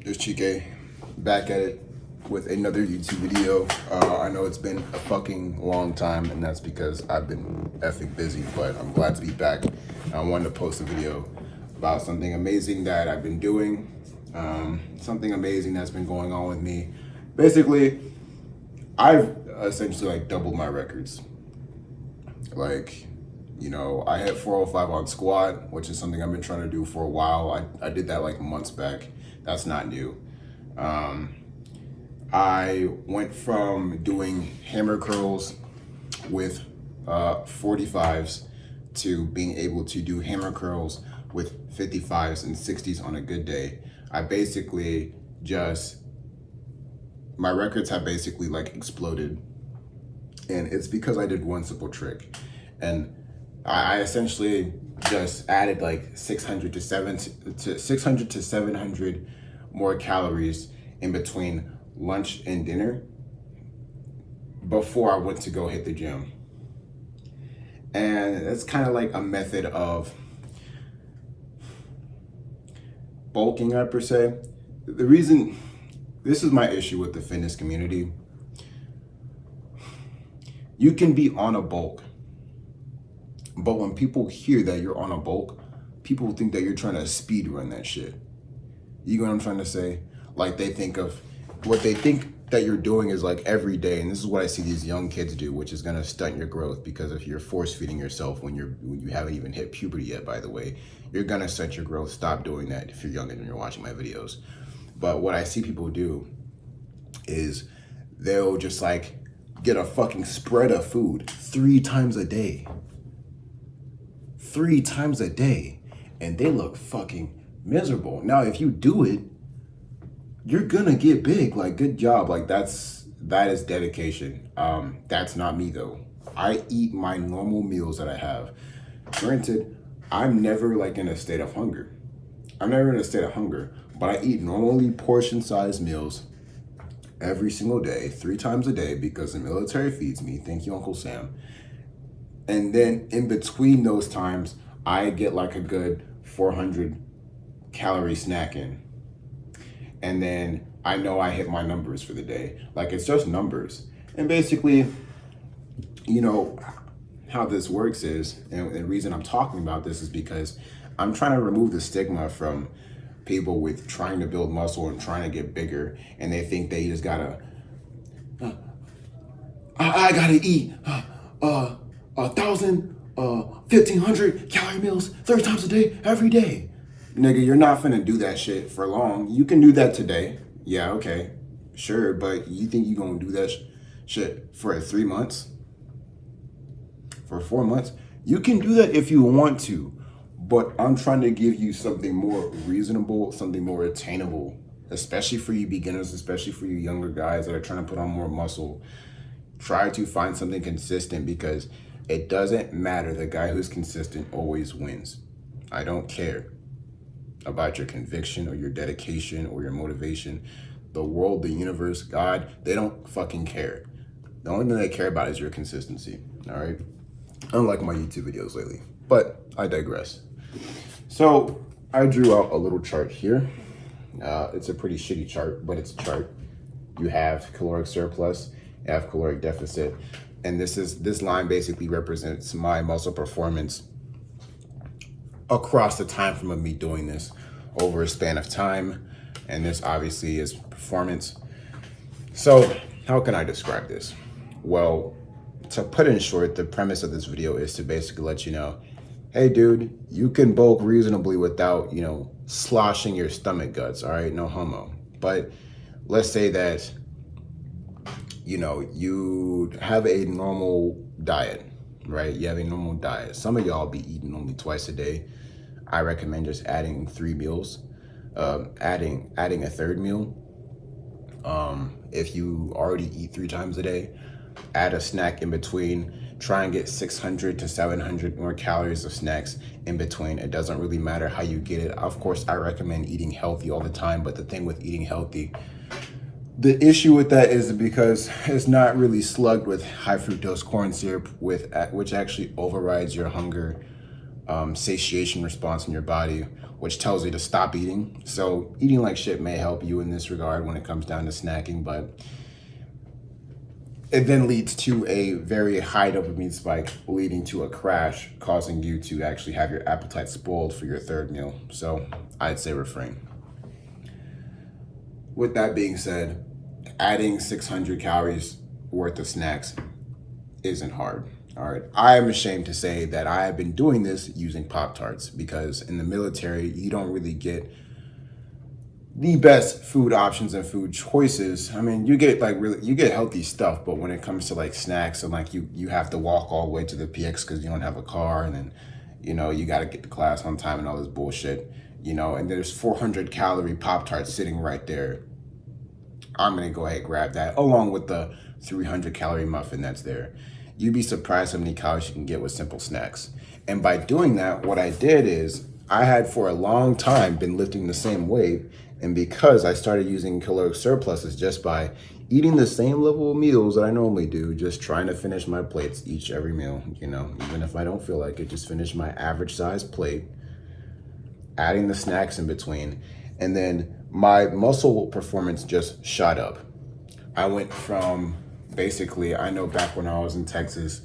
It's Chike, back at it with another YouTube video. I know it's been a fucking long time, and that's because I've been effing busy, but I'm glad to be back. I wanted to post a video about something amazing that I've been doing, something amazing that's been going on with me. Basically, I've essentially doubled my records. I hit 405 on squat, which is something I've been trying to do for a while. I did that months back. That's not new. I went from doing hammer curls with 45s to being able to do hammer curls with 55s and 60s on a good day. My records have basically exploded. And it's because I did one simple trick. And I essentially just added 600 to 700 more calories in between lunch and dinner before I went to go hit the gym. And it's kind of a method of bulking up per se. The reason, this is my issue with the fitness community. You can be on a bulk, but when people hear that you're on a bulk, people think that you're trying to speed run that shit. You know what I'm trying to say? They think of what they think that you're doing is every day, and this is what I see these young kids do, which is gonna stunt your growth, because if you're force feeding yourself when you haven't even hit puberty yet, by the way, you're gonna stunt your growth. Stop doing that if you're young and you're watching my videos. But what I see people do is they'll just get a fucking spread of food 3 times a day. 3 times a day. And they look fucking miserable. Now, if you do it, you're gonna get big. Good job. That is dedication. That's not me though. I eat my normal meals that I have. Granted, I'm never in a state of hunger. But I eat normally portion-sized meals every single day, 3 times a day, because the military feeds me. Thank you, Uncle Sam. And then in between those times, I get a good 400 calorie snack in. And then I know I hit my numbers for the day. It's just numbers. And basically, how this works is, and the reason I'm talking about this is because I'm trying to remove the stigma from people with trying to build muscle and trying to get bigger, and they think they just gotta I gotta eat 1,000 1,500 calorie meals 30 times a day every day. Nigga, you're not finna do that shit for long. You can do that today, yeah, okay, sure, but you think you gonna do that shit for 3 months, for 4 months? You can do that if you want to. But I'm trying to give you something more reasonable, something more attainable, especially for you beginners, especially for you younger guys that are trying to put on more muscle. Try to find something consistent, because it doesn't matter. The guy who's consistent always wins. I don't care about your conviction or your dedication or your motivation. The world, the universe, God, they don't fucking care. The only thing they care about is your consistency, all right? Unlike my YouTube videos lately, but I digress. So I drew out a little chart here. It's a pretty shitty chart, but it's a chart. You have caloric surplus, you have caloric deficit, and this line basically represents my muscle performance across the time frame of me doing this over a span of time, and this obviously is performance. So how can I describe this? Well, to put in short, the premise of this video is to basically let you know, hey dude, you can bulk reasonably without, sloshing your stomach guts, all right? No homo. But let's say that, you have a normal diet, right? You have a normal diet. Some of y'all be eating only twice a day. I recommend just adding 3 meals, adding a third meal. If you already eat 3 times a day, add a snack in between. Try and get 600 to 700 more calories of snacks in between. It doesn't really matter how you get it. Of course, I recommend eating healthy all the time, but the thing with eating healthy, the issue with that is because it's not really slugged with high fructose corn syrup, which actually overrides your hunger satiation response in your body, which tells you to stop eating. So eating like shit may help you in this regard when it comes down to snacking, but it then leads to a very high dopamine spike, leading to a crash, causing you to actually have your appetite spoiled for your third meal. So I'd say refrain. With that being said, adding 600 calories worth of snacks isn't hard. All right. I am ashamed to say that I have been doing this using Pop-Tarts, because in the military, you don't really get the best food options and food choices. I mean, you get healthy stuff, but when it comes to like snacks and like you have to walk all the way to the PX because you don't have a car, and then you got to get to class on time and all this bullshit, and there's 400 calorie Pop-Tarts sitting right there. I'm gonna go ahead and grab that along with the 300 calorie muffin that's there. You'd be surprised how many calories you can get with simple snacks. And by doing that, what I did is I had for a long time been lifting the same weight. And because I started using caloric surpluses just by eating the same level of meals that I normally do, just trying to finish my plates every meal, even if I don't feel like it, just finish my average size plate, adding the snacks in between. And then my muscle performance just shot up. I went from basically, I know back when I was in Texas,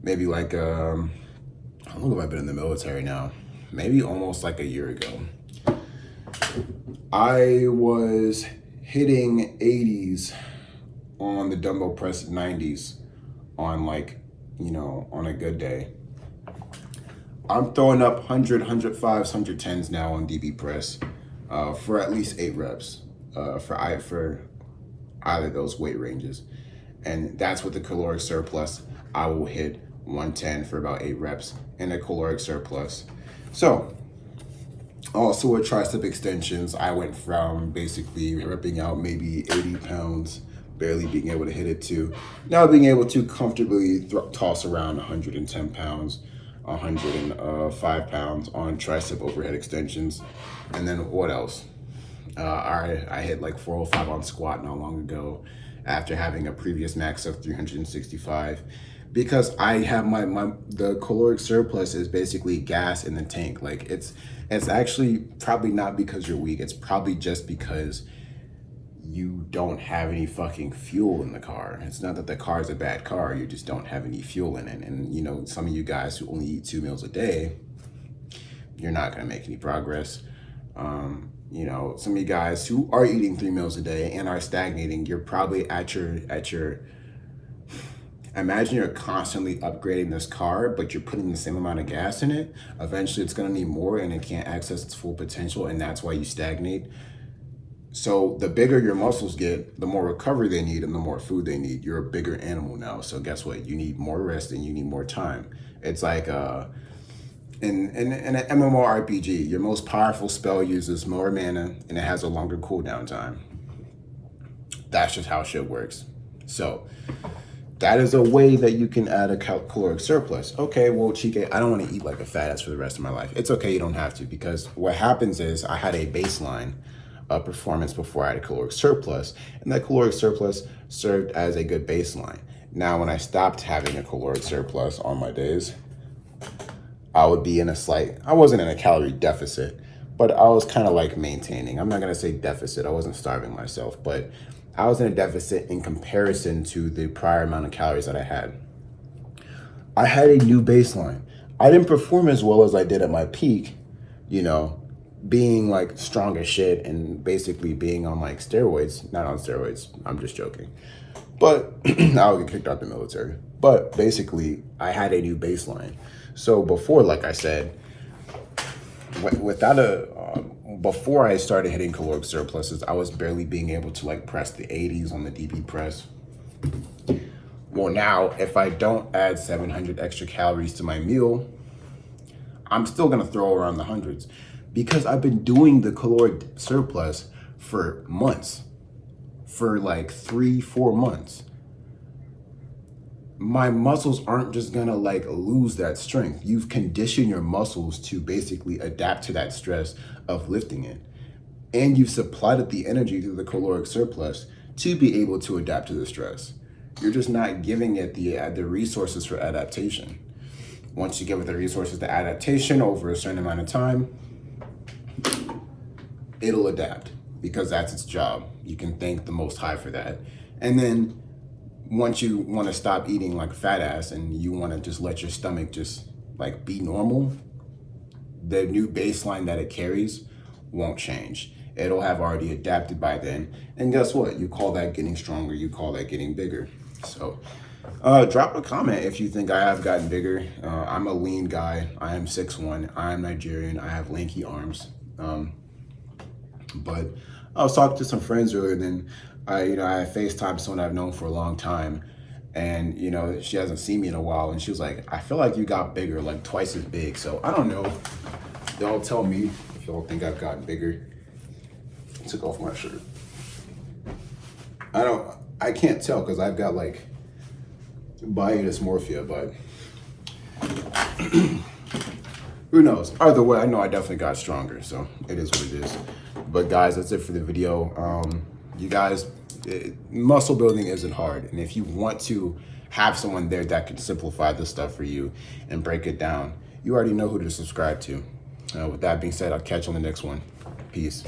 maybe like, how long have I been in the military now? Maybe almost like a year ago. I was hitting 80s on the dumbbell press, 90s on on a good day. I'm throwing up 100, 105s, 110s now on DB press for at least 8 reps for either of those weight ranges. And that's with the caloric surplus. I will hit 110 for about 8 reps in a caloric surplus. So also with tricep extensions, I went from basically repping out maybe 80 pounds, barely being able to hit it, to now being able to comfortably toss around 110 pounds, 105 pounds on tricep overhead extensions. And then what else? I hit like 405 on squat not long ago after having a previous max of 365. Because I have the caloric surplus is basically gas in the tank. Like it's actually probably not because you're weak. It's probably just because you don't have any fucking fuel in the car. It's not that the car is a bad car. You just don't have any fuel in it. And some of you guys who only eat 2 meals a day, you're not gonna make any progress. Some of you guys who are eating 3 meals a day and are stagnating, you're probably at your imagine you're constantly upgrading this car, but you're putting the same amount of gas in it. Eventually it's gonna need more and it can't access its full potential, and that's why you stagnate. So the bigger your muscles get, the more recovery they need and the more food they need. You're a bigger animal now. So guess what? You need more rest and you need more time. It's like in an MMORPG, your most powerful spell uses more mana and it has a longer cooldown time. That's just how shit works. So that is a way that you can add a caloric surplus. Okay, well, Chike, I don't want to eat like a fat ass for the rest of my life. It's okay, you don't have to, because what happens is I had a baseline of performance before I had a caloric surplus, and that caloric surplus served as a good baseline. Now, when I stopped having a caloric surplus on my days, I would be in I wasn't in a calorie deficit, but I was kind of like maintaining. I'm not going to say deficit. I wasn't starving myself, but I was in a deficit in comparison to the prior amount of calories that I had. I had a new baseline. I didn't perform as well as I did at my peak, being like strong as shit and basically being on like steroids. Not on steroids, I'm just joking. But I'll get kicked out the military. But basically, I had a new baseline. So before, like I said, before I started hitting caloric surpluses, I was barely being able to like press the 80s on the DB press. Well, now if I don't add 700 extra calories to my meal, I'm still gonna throw around the hundreds, because I've been doing the caloric surplus for months, for like 3-4 months. My muscles aren't just gonna like lose that strength. You've conditioned your muscles to basically adapt to that stress of lifting it. And you've supplied it the energy through the caloric surplus to be able to adapt to the stress. You're just not giving it the resources for adaptation. Once you give it the resources to adaptation over a certain amount of time, it'll adapt because that's its job. You can thank the Most High for that. And then once you want to stop eating like a fat ass and you want to just let your stomach just like be normal, the new baseline that it carries won't change. It'll have already adapted by then. And guess what? You call that getting stronger. You call that getting bigger. So drop a comment if you think I have gotten bigger. I'm a lean guy. I am 6'1". I am Nigerian. I have lanky arms. But I was talking to some friends earlier, and then I FaceTimed someone I've known for a long time, and she hasn't seen me in a while, and she was like, "I feel like you got bigger, like twice as big." So I don't know. Y'all tell me if y'all think I've gotten bigger. I took off my shirt. I can't tell because I've got like body dysmorphia, but who knows? Either way, I know I definitely got stronger, so it is what it is. But guys, that's it for the video. You guys, muscle building isn't hard, and if you want to have someone there that can simplify this stuff for you and break it down, you already know who to subscribe to. With that being said, I'll catch you on the next one. Peace.